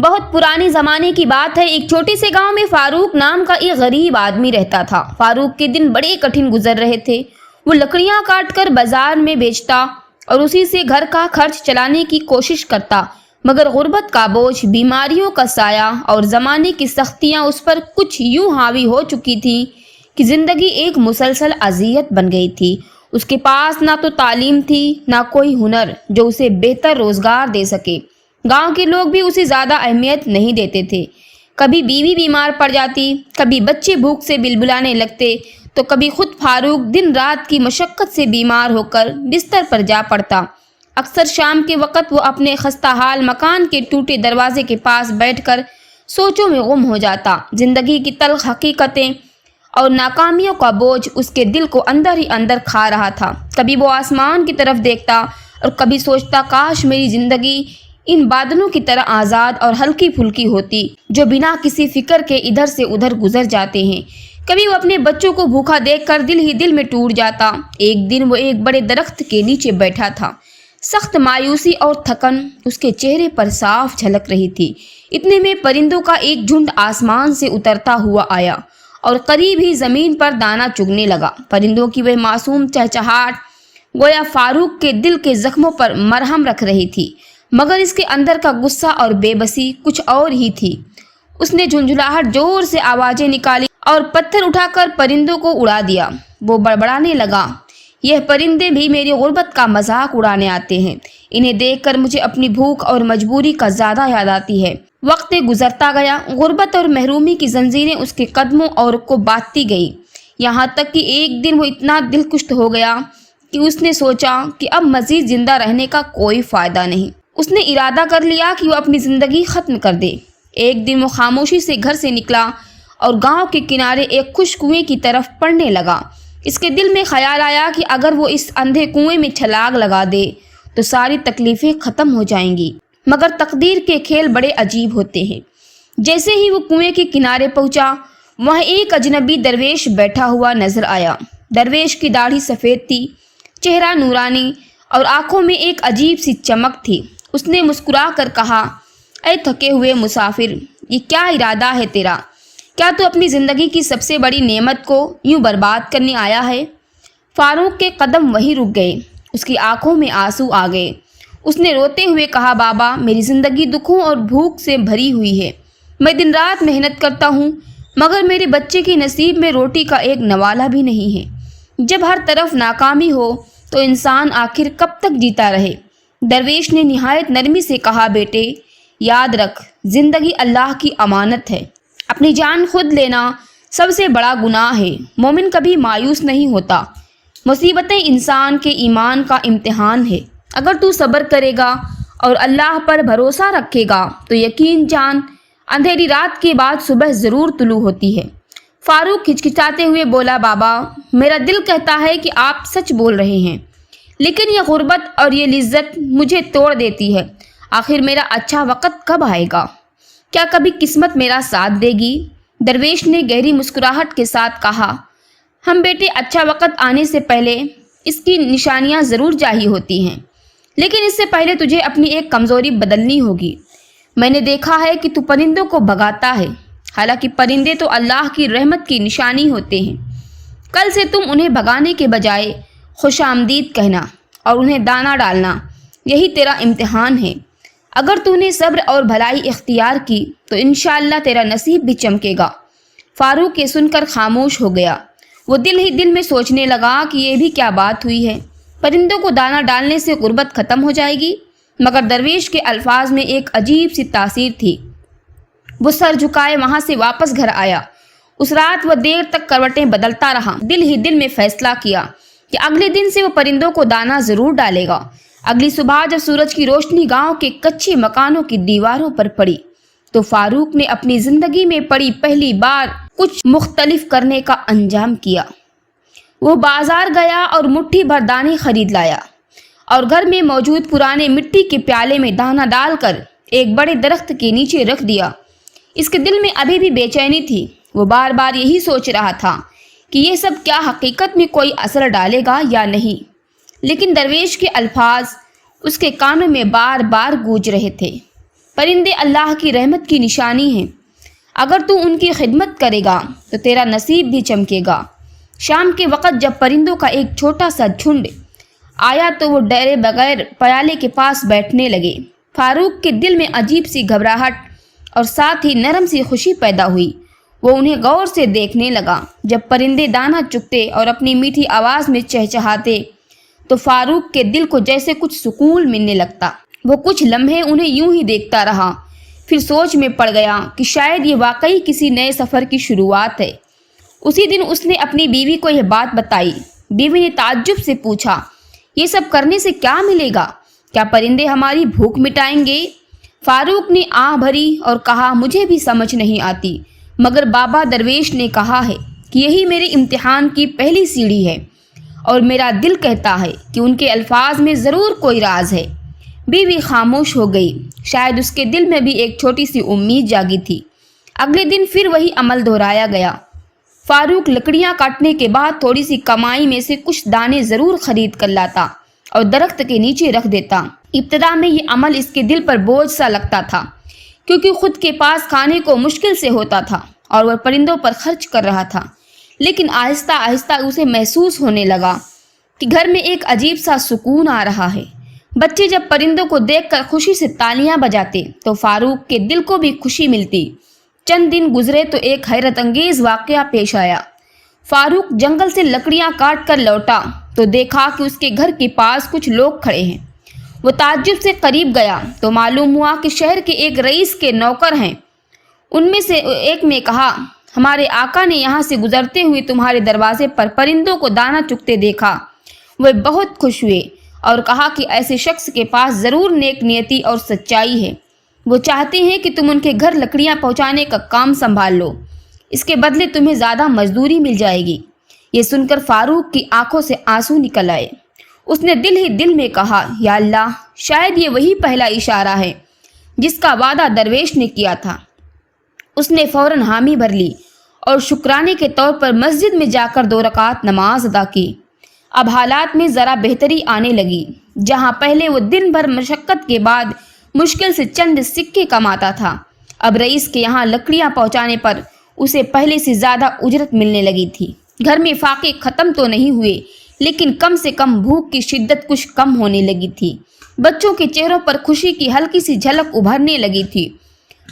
بہت پرانے زمانے کی بات ہے، ایک چھوٹے سے گاؤں میں فاروق نام کا ایک غریب آدمی رہتا تھا۔ فاروق کے دن بڑے کٹھن گزر رہے تھے۔ وہ لکڑیاں کاٹ کر بازار میں بیچتا اور اسی سے گھر کا خرچ چلانے کی کوشش کرتا، مگر غربت کا بوجھ، بیماریوں کا سایہ اور زمانے کی سختیاں اس پر کچھ یوں حاوی ہو چکی تھیں کہ زندگی ایک مسلسل اذیت بن گئی تھی۔ اس کے پاس نہ تو تعلیم تھی، نہ کوئی ہنر جو اسے بہتر روزگار دے سکے۔ گاؤں کے لوگ بھی اسے زیادہ اہمیت نہیں دیتے تھے۔ کبھی بیوی بیمار پڑ جاتی، کبھی بچے بھوک سے بلبلانے لگتے، تو کبھی خود فاروق دن رات کی مشقت سے بیمار ہو کر بستر پر جا پڑتا۔ اکثر شام کے وقت وہ اپنے خستہ حال مکان کے ٹوٹے دروازے کے پاس بیٹھ کر سوچوں میں گم ہو جاتا۔ زندگی کی تلخ حقیقتیں اور ناکامیوں کا بوجھ اس کے دل کو اندر ہی اندر کھا رہا تھا۔ کبھی وہ آسمان کی طرف دیکھتا اور کبھی سوچتا، کاش میری زندگی ان بادلوں کی طرح آزاد اور ہلکی پھلکی ہوتی جو بنا کسی فکر کے ادھر سے ادھر گزر جاتے ہیں۔ کبھی وہ اپنے بچوں کو بھوکا دیکھ کر دل ہی دل میں ٹوٹ جاتا۔ ایک دن وہ ایک بڑے درخت کے نیچے بیٹھا تھا۔ سخت مایوسی اور تھکن اس کے چہرے پر صاف جھلک رہی تھی۔ اتنے میں پرندوں کا ایک جھنڈ آسمان سے اترتا ہوا آیا اور قریب ہی زمین پر دانا چگنے لگا۔ پرندوں کی وہ معصوم چہچہاٹ گویا فاروق کے دل کے زخموں پر مرہم رکھ رہی تھی، مگر اس کے اندر کا غصہ اور بے بسی کچھ اور ہی تھی۔ اس نے جھنجھلاہٹ زور سے آوازیں نکالی اور پتھر اٹھا کر پرندوں کو اڑا دیا۔ وہ بڑبڑانے لگا، یہ پرندے بھی میری غربت کا مذاق اڑانے آتے ہیں۔ انہیں دیکھ کر مجھے اپنی بھوک اور مجبوری کا زیادہ یاد آتی ہے۔ وقت گزرتا گیا، غربت اور محرومی کی زنجیریں اس کے قدموں اور کو باندھتی گئی، یہاں تک کہ ایک دن وہ اتنا دلکشت ہو گیا کہ اس نے سوچا کہ اب مزید زندہ رہنے کا کوئی فائدہ نہیں۔ اس نے ارادہ کر لیا کہ وہ اپنی زندگی ختم کر دے۔ ایک دن وہ خاموشی سے گھر سے نکلا اور گاؤں کے کنارے ایک خشک کنویں کی طرف پڑنے لگا۔ اس کے دل میں خیال آیا کہ اگر وہ اس اندھے کنویں میں چھلانگ لگا دے تو ساری تکلیفیں ختم ہو جائیں گی، مگر تقدیر کے کھیل بڑے عجیب ہوتے ہیں۔ جیسے ہی وہ کنویں کے کنارے پہنچا، وہاں ایک اجنبی درویش بیٹھا ہوا نظر آیا۔ درویش کی داڑھی سفید تھی، چہرہ نورانی اور آنکھوں میں ایک عجیب سی چمک تھی۔ اس نے مسکرا کر کہا، اے تھکے ہوئے مسافر، یہ کیا ارادہ ہے تیرا؟ کیا تو اپنی زندگی کی سب سے بڑی نعمت کو یوں برباد کرنے آیا ہے؟ فاروق کے قدم وہیں رک گئے، اس کی آنکھوں میں آنسو آ گئے۔ اس نے روتے ہوئے کہا، بابا، میری زندگی دکھوں اور بھوک سے بھری ہوئی ہے۔ میں دن رات محنت کرتا ہوں، مگر میرے بچے کے نصیب میں روٹی کا ایک نوالہ بھی نہیں ہے۔ جب ہر طرف ناکامی ہو تو انسان آخر کب تک جیتا رہے؟ درویش نے نہایت نرمی سے کہا، بیٹے، یاد رکھ، زندگی اللہ کی امانت ہے۔ اپنی جان خود لینا سب سے بڑا گناہ ہے۔ مومن کبھی مایوس نہیں ہوتا۔ مصیبتیں انسان کے ایمان کا امتحان ہے۔ اگر تو صبر کرے گا اور اللہ پر بھروسہ رکھے گا تو یقین جان، اندھیری رات کے بعد صبح ضرور طلوع ہوتی ہے۔ فاروق ہچکچاتے ہوئے بولا، بابا، میرا دل کہتا ہے کہ آپ سچ بول رہے ہیں، لیکن یہ غربت اور یہ لذت مجھے توڑ دیتی ہے۔ آخر میرا اچھا وقت کب آئے گا؟ کیا کبھی قسمت میرا ساتھ دے گی؟ درویش نے گہری مسکراہٹ کے ساتھ کہا، ہم بیٹے، اچھا وقت آنے سے پہلے اس کی نشانیاں ضرور ظاہر ہوتی ہیں، لیکن اس سے پہلے تجھے اپنی ایک کمزوری بدلنی ہوگی۔ میں نے دیکھا ہے کہ تو پرندوں کو بھگاتا ہے، حالانکہ پرندے تو اللہ کی رحمت کی نشانی ہوتے ہیں۔ کل سے تم انہیں بھگانے کے بجائے خوش آمدید کہنا اور انہیں دانہ ڈالنا، یہی تیرا امتحان ہے۔ اگر تو نے صبر اور بھلائی اختیار کی تو انشاءاللہ تیرا نصیب بھی چمکے گا۔ فاروق یہ سن کر خاموش ہو گیا۔ وہ دل ہی دل میں سوچنے لگا کہ یہ بھی کیا بات ہوئی ہے، پرندوں کو دانہ ڈالنے سے غربت ختم ہو جائے گی؟ مگر درویش کے الفاظ میں ایک عجیب سی تاثیر تھی۔ وہ سر جھکائے وہاں سے واپس گھر آیا۔ اس رات وہ دیر تک کروٹیں بدلتا رہا، دل ہی دل میں فیصلہ کیا کہ اگلے دن سے وہ پرندوں کو دانہ ضرور ڈالے گا۔ اگلی صبح جب سورج کی روشنی گاؤں کے کچے مکانوں کی دیواروں پر پڑی تو فاروق نے اپنی زندگی میں پڑی پہلی بار کچھ مختلف کرنے کا انجام کیا۔ وہ بازار گیا اور مٹھی بھر دانے خرید لایا اور گھر میں موجود پرانے مٹی کے پیالے میں دانہ ڈال کر ایک بڑے درخت کے نیچے رکھ دیا۔ اس کے دل میں ابھی بھی بے چینی تھی۔ وہ بار بار یہی سوچ رہا تھا کہ یہ سب کیا حقیقت میں کوئی اثر ڈالے گا یا نہیں، لیکن درویش کے الفاظ اس کے کانوں میں بار بار گونج رہے تھے، پرندے اللہ کی رحمت کی نشانی ہیں، اگر تو ان کی خدمت کرے گا تو تیرا نصیب بھی چمکے گا۔ شام کے وقت جب پرندوں کا ایک چھوٹا سا جھنڈ آیا تو وہ ڈرے بغیر پیالے کے پاس بیٹھنے لگے۔ فاروق کے دل میں عجیب سی گھبراہٹ اور ساتھ ہی نرم سی خوشی پیدا ہوئی۔ وہ انہیں غور سے دیکھنے لگا۔ جب پرندے دانہ چگتے اور اپنی میٹھی آواز میں چہچہاتے تو فاروق کے دل کو جیسے کچھ سکون ملنے لگتا۔ وہ کچھ لمحے انہیں یوں ہی دیکھتا رہا، پھر سوچ میں پڑ گیا کہ شاید یہ واقعی کسی نئے سفر کی شروعات ہے۔ اسی دن اس نے اپنی بیوی کو یہ بات بتائی۔ بیوی نے تعجب سے پوچھا، یہ سب کرنے سے کیا ملے گا؟ کیا پرندے ہماری بھوک مٹائیں گے؟ فاروق نے آہ بھری اور کہا، مجھے بھی سمجھ نہیں آتی، مگر بابا درویش نے کہا ہے کہ یہی میرے امتحان کی پہلی سیڑھی ہے، اور میرا دل کہتا ہے کہ ان کے الفاظ میں ضرور کوئی راز ہے۔ بیوی خاموش ہو گئی۔ شاید اس کے دل میں بھی ایک چھوٹی سی امید جاگی تھی۔ اگلے دن پھر وہی عمل دہرایا گیا۔ فاروق لکڑیاں کاٹنے کے بعد تھوڑی سی کمائی میں سے کچھ دانے ضرور خرید کر لاتا اور درخت کے نیچے رکھ دیتا۔ ابتدا میں یہ عمل اس کے دل پر بوجھ سا لگتا تھا، کیونکہ خود کے پاس کھانے کو مشکل سے ہوتا تھا اور وہ پرندوں پر خرچ کر رہا تھا۔ لیکن آہستہ آہستہ اسے محسوس ہونے لگا کہ گھر میں ایک عجیب سا سکون آ رہا ہے۔ بچے جب پرندوں کو دیکھ کر خوشی سے تالیاں بجاتے تو فاروق کے دل کو بھی خوشی ملتی۔ چند دن گزرے تو ایک حیرت انگیز واقعہ پیش آیا۔ فاروق جنگل سے لکڑیاں کاٹ کر لوٹا تو دیکھا کہ اس کے گھر کے پاس کچھ لوگ کھڑے ہیں۔ وہ تعجب سے قریب گیا تو معلوم ہوا کہ شہر کے ایک رئیس کے نوکر ہیں۔ ان میں سے ایک نے کہا، ہمارے آقا نے یہاں سے گزرتے ہوئے تمہارے دروازے پر پرندوں کو دانہ چگتے دیکھا۔ وہ بہت خوش ہوئے اور کہا کہ ایسے شخص کے پاس ضرور نیک نیتی اور سچائی ہے۔ وہ چاہتے ہیں کہ تم ان کے گھر لکڑیاں پہنچانے کا کام سنبھال لو، اس کے بدلے تمہیں زیادہ مزدوری مل جائے گی۔ یہ سن کر فاروق کی آنکھوں سے آنسو نکل آئے۔ اس نے دل ہی دل میں کہا، یا اللہ، شاید یہ وہی پہلا اشارہ ہے جس کا وعدہ درویش نے کیا تھا۔ اس نے فوراً حامی بھر لی اور شکرانے کے طور پر مسجد میں جا کر 2 رکعت نماز ادا کی۔ اب حالات میں ذرا بہتری آنے لگی۔ جہاں پہلے وہ دن بھر مشقت کے بعد مشکل سے چند سکے کماتا تھا، اب رئیس کے یہاں لکڑیاں پہنچانے پر اسے پہلے سے زیادہ اجرت ملنے لگی تھی۔ گھر میں فاقے ختم تو نہیں ہوئے، لیکن کم سے کم بھوک کی شدت کچھ کم ہونے لگی تھی۔ بچوں کے چہروں پر خوشی کی ہلکی سی جھلک ابھرنے لگی تھی۔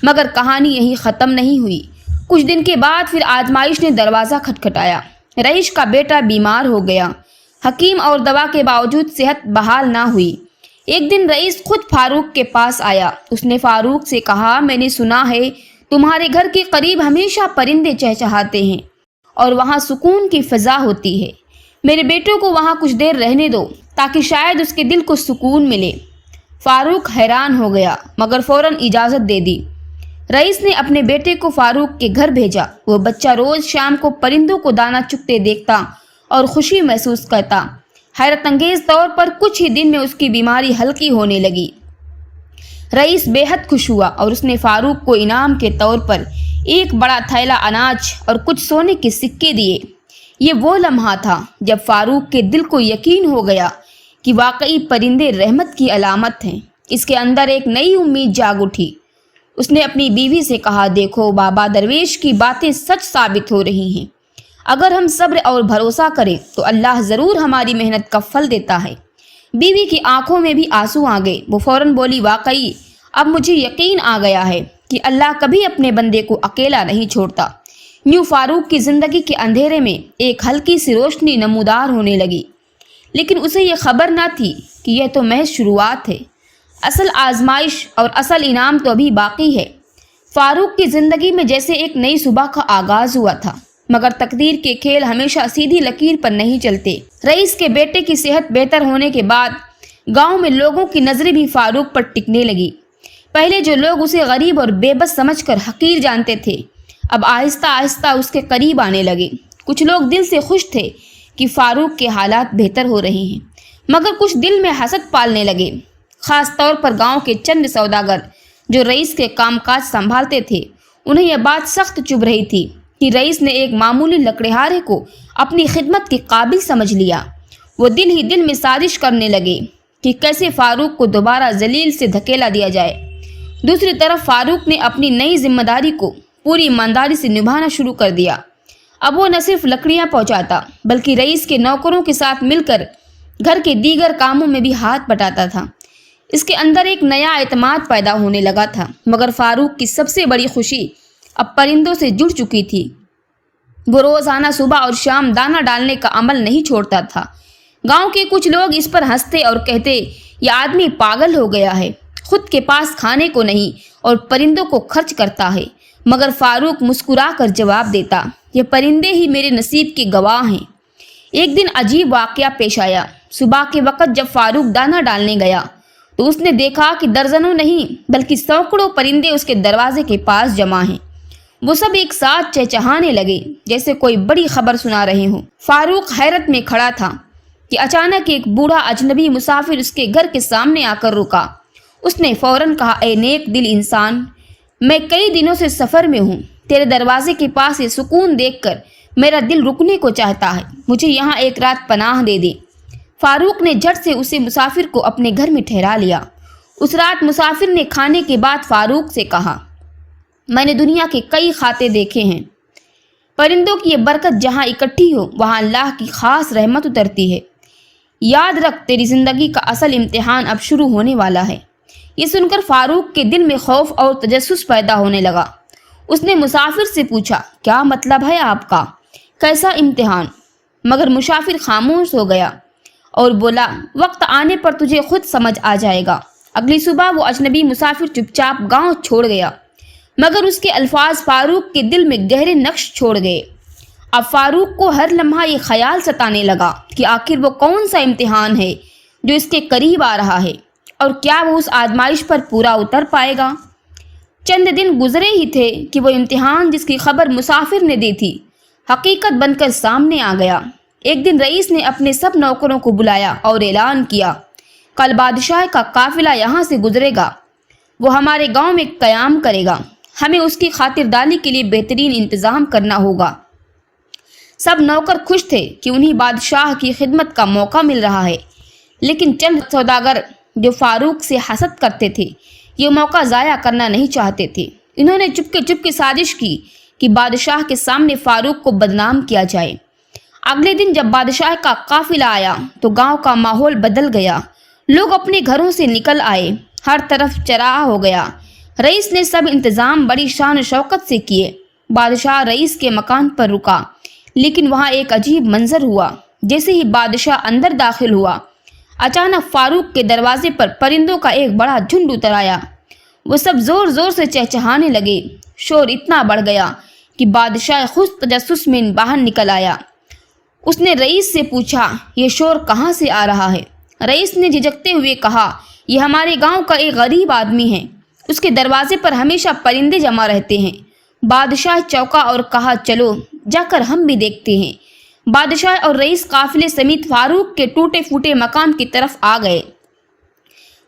مگر کہانی یہی ختم نہیں ہوئی۔ کچھ دن کے بعد پھر آزمائش نے دروازہ کھٹکھٹایا۔ رئیس کا بیٹا بیمار ہو گیا۔ حکیم اور دوا کے باوجود صحت بحال نہ ہوئی۔ ایک دن رئیس خود فاروق کے پاس آیا۔ اس نے فاروق سے کہا، میں نے سنا ہے تمہارے گھر کے قریب ہمیشہ پرندے چہچہاتے ہیں اور وہاں سکون کی فضا ہوتی ہے۔ میرے بیٹوں کو وہاں کچھ دیر رہنے دو تاکہ شاید اس کے دل کو سکون ملے۔ فاروق حیران ہو گیا مگر فوراً اجازت دے دی۔ رئیس نے اپنے بیٹے کو فاروق کے گھر بھیجا۔ وہ بچہ روز شام کو پرندوں کو دانہ چگتے دیکھتا اور خوشی محسوس کرتا۔ حیرت انگیز طور پر کچھ ہی دن میں اس کی بیماری ہلکی ہونے لگی۔ رئیس بے حد خوش ہوا اور اس نے فاروق کو انعام کے طور پر ایک بڑا تھیلا اناج اور کچھ سونے کے سکے دیے۔ یہ وہ لمحہ تھا جب فاروق کے دل کو یقین ہو گیا کہ واقعی پرندے رحمت کی علامت ہیں۔ اس کے اندر ایک نئی امید جاگ اٹھی۔ اس نے اپنی بیوی سے کہا، دیکھو بابا درویش کی باتیں سچ ثابت ہو رہی ہیں۔ اگر ہم صبر اور بھروسہ کریں تو اللہ ضرور ہماری محنت کا پھل دیتا ہے۔ بیوی کی آنکھوں میں بھی آنسو آ گئے۔ وہ فوراً بولی، واقعی اب مجھے یقین آ گیا ہے کہ اللہ کبھی اپنے بندے کو اکیلا نہیں چھوڑتا۔ یوں فاروق کی زندگی کے اندھیرے میں ایک ہلکی سی روشنی نمودار ہونے لگی۔ لیکن اسے یہ خبر نہ تھی کہ یہ تو محض شروعات ہے۔ اصل آزمائش اور اصل انعام تو ابھی باقی ہے۔ فاروق کی زندگی میں جیسے ایک نئی صبح کا آغاز ہوا تھا، مگر تقدیر کے کھیل ہمیشہ سیدھی لکیر پر نہیں چلتے۔ رئیس کے بیٹے کی صحت بہتر ہونے کے بعد گاؤں میں لوگوں کی نظریں بھی فاروق پر ٹکنے لگی۔ پہلے جو لوگ اسے غریب اور بے بس سمجھ کر حقیر جانتے تھے، اب آہستہ آہستہ اس کے قریب آنے لگے۔ کچھ لوگ دل سے خوش تھے کہ فاروق کے حالات بہتر ہو رہے ہیں، مگر کچھ دل میں حسد پالنے لگے۔ خاص طور پر گاؤں کے چند سوداگر جو رئیس کے کام کاج سنبھالتے تھے، انہیں یہ بات سخت چبھ رہی تھی کہ رئیس نے ایک معمولی لکڑہارے کو اپنی خدمت کے قابل سمجھ لیا۔ وہ دل ہی دل میں سازش کرنے لگے کہ کیسے فاروق کو دوبارہ ذلیل سے دھکیلا دیا جائے۔ دوسری طرف فاروق نے اپنی نئی ذمہ داری کو پوری ایمانداری سے نبھانا شروع کر دیا۔ اب وہ نہ صرف لکڑیاں پہنچاتا بلکہ رئیس کے نوکروں کے ساتھ مل کر گھر کے دیگر کاموں میں بھی ہاتھ بٹاتا تھا۔ اس کے اندر ایک نیا اعتماد پیدا ہونے لگا تھا، مگر فاروق کی سب سے بڑی خوشی اب پرندوں سے جڑ چکی تھی۔ وہ روزانہ صبح اور شام دانہ ڈالنے کا عمل نہیں چھوڑتا تھا۔ گاؤں کے کچھ لوگ اس پر ہنستے اور کہتے یہ آدمی پاگل ہو گیا ہے، خود کے پاس کھانے کو نہیں اور پرندوں کو خرچ کرتا ہے، مگر فاروق مسکرا کر جواب دیتا یہ پرندے ہی میرے نصیب کے گواہ ہیں۔ ایک دن عجیب واقعہ پیش آیا۔ صبح کے وقت جب فاروق دانہ ڈالنے گیا تو اس نے دیکھا کہ درجنوں نہیں بلکہ سینکڑوں پرندے اس کے دروازے کے پاس جمع ہیں۔ وہ سب ایک ساتھ چہچہانے لگے جیسے کوئی بڑی خبر سنا رہے ہوں۔ فاروق حیرت میں کھڑا تھا کہ اچانک ایک بوڑھا اجنبی مسافر اس کے گھر کے سامنے آ کر رکا۔ اس نے فوراً کہا اے نیک دل انسان، میں کئی دنوں سے سفر میں ہوں، تیرے دروازے کے پاس یہ سکون دیکھ کر میرا دل رکنے کو چاہتا ہے، مجھے یہاں ایک رات پناہ دے دے۔ فاروق نے جھٹ سے اسے مسافر کو اپنے گھر میں ٹھہرا لیا۔ اس رات مسافر نے کھانے کے بعد فاروق سے کہا میں نے دنیا کے کئی کھاتے دیکھے ہیں، پرندوں کی یہ برکت جہاں اکٹھی ہو وہاں اللہ کی خاص رحمت اترتی ہے۔ یاد رکھ تیری زندگی کا اصل امتحان اب شروع ہونے والا ہے۔ یہ سن کر فاروق کے دل میں خوف اور تجسس پیدا ہونے لگا۔ اس نے مسافر سے پوچھا کیا مطلب ہے آپ کا، کیسا امتحان؟ مگر مسافر خاموش ہو گیا اور بولا وقت آنے پر تجھے خود سمجھ آ جائے گا۔ اگلی صبح وہ اجنبی مسافر چپ چاپ گاؤں چھوڑ گیا، مگر اس کے الفاظ فاروق کے دل میں گہرے نقش چھوڑ گئے۔ اب فاروق کو ہر لمحہ یہ خیال ستانے لگا کہ آخر وہ کون سا امتحان ہے جو اس کے قریب آ رہا ہے، اور کیا وہ اس آزمائش پر پورا اتر پائے گا؟ چند دن گزرے ہی تھے کہ وہ امتحان جس کی خبر مسافر نے دی تھی حقیقت بن کر سامنے آ گیا۔ ایک دن رئیس نے اپنے سب نوکروں کو بلایا اور اعلان کیا کل بادشاہ کا قافلہ یہاں سے گزرے گا، وہ ہمارے گاؤں میں قیام کرے گا، ہمیں اس کی خاطرداری کے لیے بہترین انتظام کرنا ہوگا۔ سب نوکر خوش تھے کہ انہیں بادشاہ کی خدمت کا موقع مل رہا ہے، لیکن چند سوداگر جو فاروق سے حسد کرتے تھے یہ موقع ضائع کرنا نہیں چاہتے تھے۔ انہوں نے چپکے سازش کی کہ بادشاہ کے سامنے فاروق کو بدنام کیا جائے۔ اگلے دن جب بادشاہ کا قافلہ آیا تو گاؤں کا ماحول بدل گیا، لوگ اپنے گھروں سے نکل آئے، ہر طرف چراغ ہو گیا۔ رئیس نے سب انتظام بڑی شان و شوکت سے کیے۔ بادشاہ رئیس کے مکان پر رکا، لیکن وہاں ایک عجیب منظر ہوا۔ جیسے ہی بادشاہ اندر داخل ہوا، اچانک فاروق کے دروازے پر پرندوں کا ایک بڑا جھنڈ اتر آیا۔ وہ سب زور زور سے چہچہانے لگے۔ شور اتنا بڑھ گیا کہ بادشاہ خود تجسس میں باہر نکل آیا۔ اس نے رئیس سے پوچھا یہ شور کہاں سے آ رہا ہے؟ رئیس نے جھجکتے ہوئے کہا یہ ہمارے گاؤں کا ایک غریب آدمی ہے، اس کے دروازے پر ہمیشہ پرندے جمع رہتے ہیں۔ بادشاہ چوکا اور کہا چلو جا کر ہم بھی دیکھتے ہیں۔ بادشاہ اور رئیس قافلے سمیت فاروق کے ٹوٹے پھوٹے مکان کی طرف آ گئے۔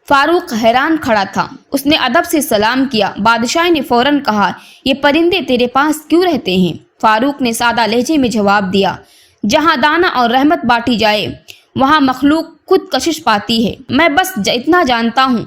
فاروق حیران کھڑا تھا۔ اس نے ادب سے سلام کیا۔ بادشاہ نے فوراً کہا یہ پرندے تیرے پاس کیوں رہتے ہیں؟ فاروق نے سادہ لہجے میں جواب دیا جہاں دانہ اور رحمت بانٹی جائے وہاں مخلوق خود کشش پاتی ہے۔ میں بس اتنا جانتا ہوں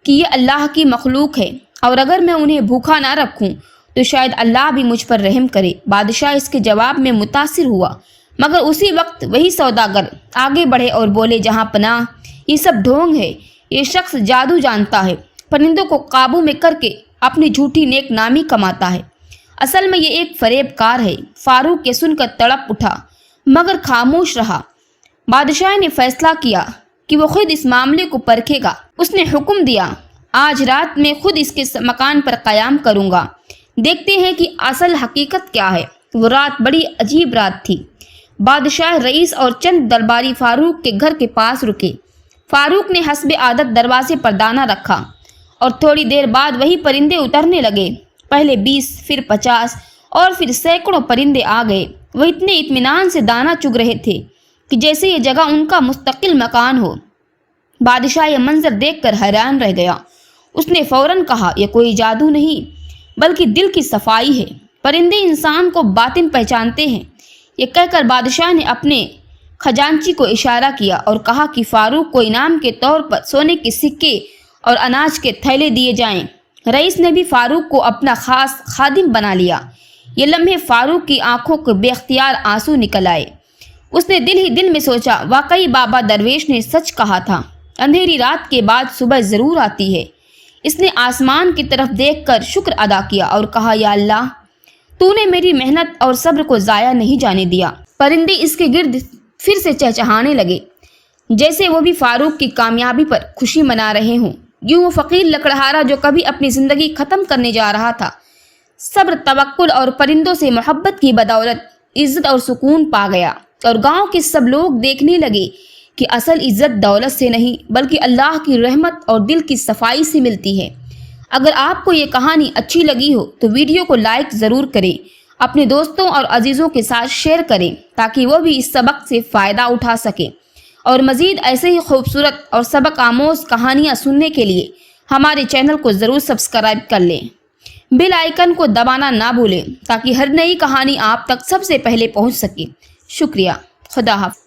کہ یہ اللہ کی مخلوق ہے، اور اگر میں انہیں بھوکا نہ رکھوں تو شاید اللہ بھی مجھ پر رحم کرے۔ بادشاہ اس کے جواب میں متاثر ہوا، مگر اسی وقت وہی سوداگر آگے بڑھے اور بولے جہاں پناہ یہ سب ڈھونگ ہے، یہ شخص جادو جانتا ہے، پرندوں کو قابو میں کر کے اپنی جھوٹی نیک نامی کماتا ہے، اصل میں یہ ایک فریب کار ہے۔ فاروق یہ سن کر تڑپ اٹھا مگر خاموش رہا۔ بادشاہ نے فیصلہ کیا کہ وہ خود اس معاملے کو پرکھے گا۔ اس نے حکم دیا آج رات میں خود اس کے مکان پر قیام کروں گا، دیکھتے ہیں کہ اصل حقیقت کیا ہے۔ وہ رات بڑی عجیب رات تھی۔ بادشاہ، رئیس اور چند درباری فاروق کے گھر کے پاس رکے۔ فاروق نے حسب عادت دروازے پر دانہ رکھا اور تھوڑی دیر بعد وہی پرندے اترنے لگے۔ پہلے 20، پھر 50 اور پھر سینکڑوں پرندے آ گئے۔ وہ اتنے اطمینان سے دانہ چگ رہے تھے کہ جیسے یہ جگہ ان کا مستقل مکان ہو۔ بادشاہ یہ منظر دیکھ کر حیران رہ گیا۔ اس نے فوراً کہا یہ کوئی جادو نہیں بلکہ دل کی صفائی ہے، پرندے انسان کو باطن پہچانتے ہیں۔ یہ کہہ کر بادشاہ نے اپنے خزانچی کو اشارہ کیا اور کہا کہ فاروق کو انعام کے طور پر سونے کے سکے اور اناج کے تھیلے دیے جائیں۔ رئیس نے بھی فاروق کو اپنا خاص خادم بنا لیا۔ یہ لمحے فاروق کی آنکھوں کے بے اختیار آنسو نکل آئے۔ اس نے دل ہی دل میں سوچا، واقعی بابا درویش نے سچ کہا تھا، اندھیری رات کے بعد صبح ضرور آتی ہے۔ اس نے آسمان کی طرف دیکھ کر شکر ادا کیا اور کہا، یا اللہ، تو نے میری محنت اور صبر کو ضائع نہیں جانے دیا۔ پرندے اس کے گرد پھر سے چہچہانے لگے، جیسے وہ بھی فاروق کی کامیابی پر خوشی منا رہے ہوں۔ یوں وہ فقیر لکڑہارا جو کبھی اپنی زندگی ختم کرنے جا رہا تھا، صبر، توکل اور پرندوں سے محبت کی بدولت عزت اور سکون پا گیا۔ اور گاؤں کے سب لوگ دیکھنے لگے کہ اصل عزت دولت سے نہیں بلکہ اللہ کی رحمت اور دل کی صفائی سے ملتی ہے۔ اگر آپ کو یہ کہانی اچھی لگی ہو تو ویڈیو کو لائک ضرور کریں، اپنے دوستوں اور عزیزوں کے ساتھ شیئر کریں تاکہ وہ بھی اس سبق سے فائدہ اٹھا سکیں، اور مزید ایسے ہی خوبصورت اور سبق آموز کہانیاں سننے کے لیے ہمارے چینل کو ضرور سبسکرائب کر لیں۔ بیل آئیکن کو دبانا نہ بھولیں تاکہ ہر نئی کہانی آپ تک سب سے پہلے پہنچ سکے۔ شکریہ۔ خدا حافظ۔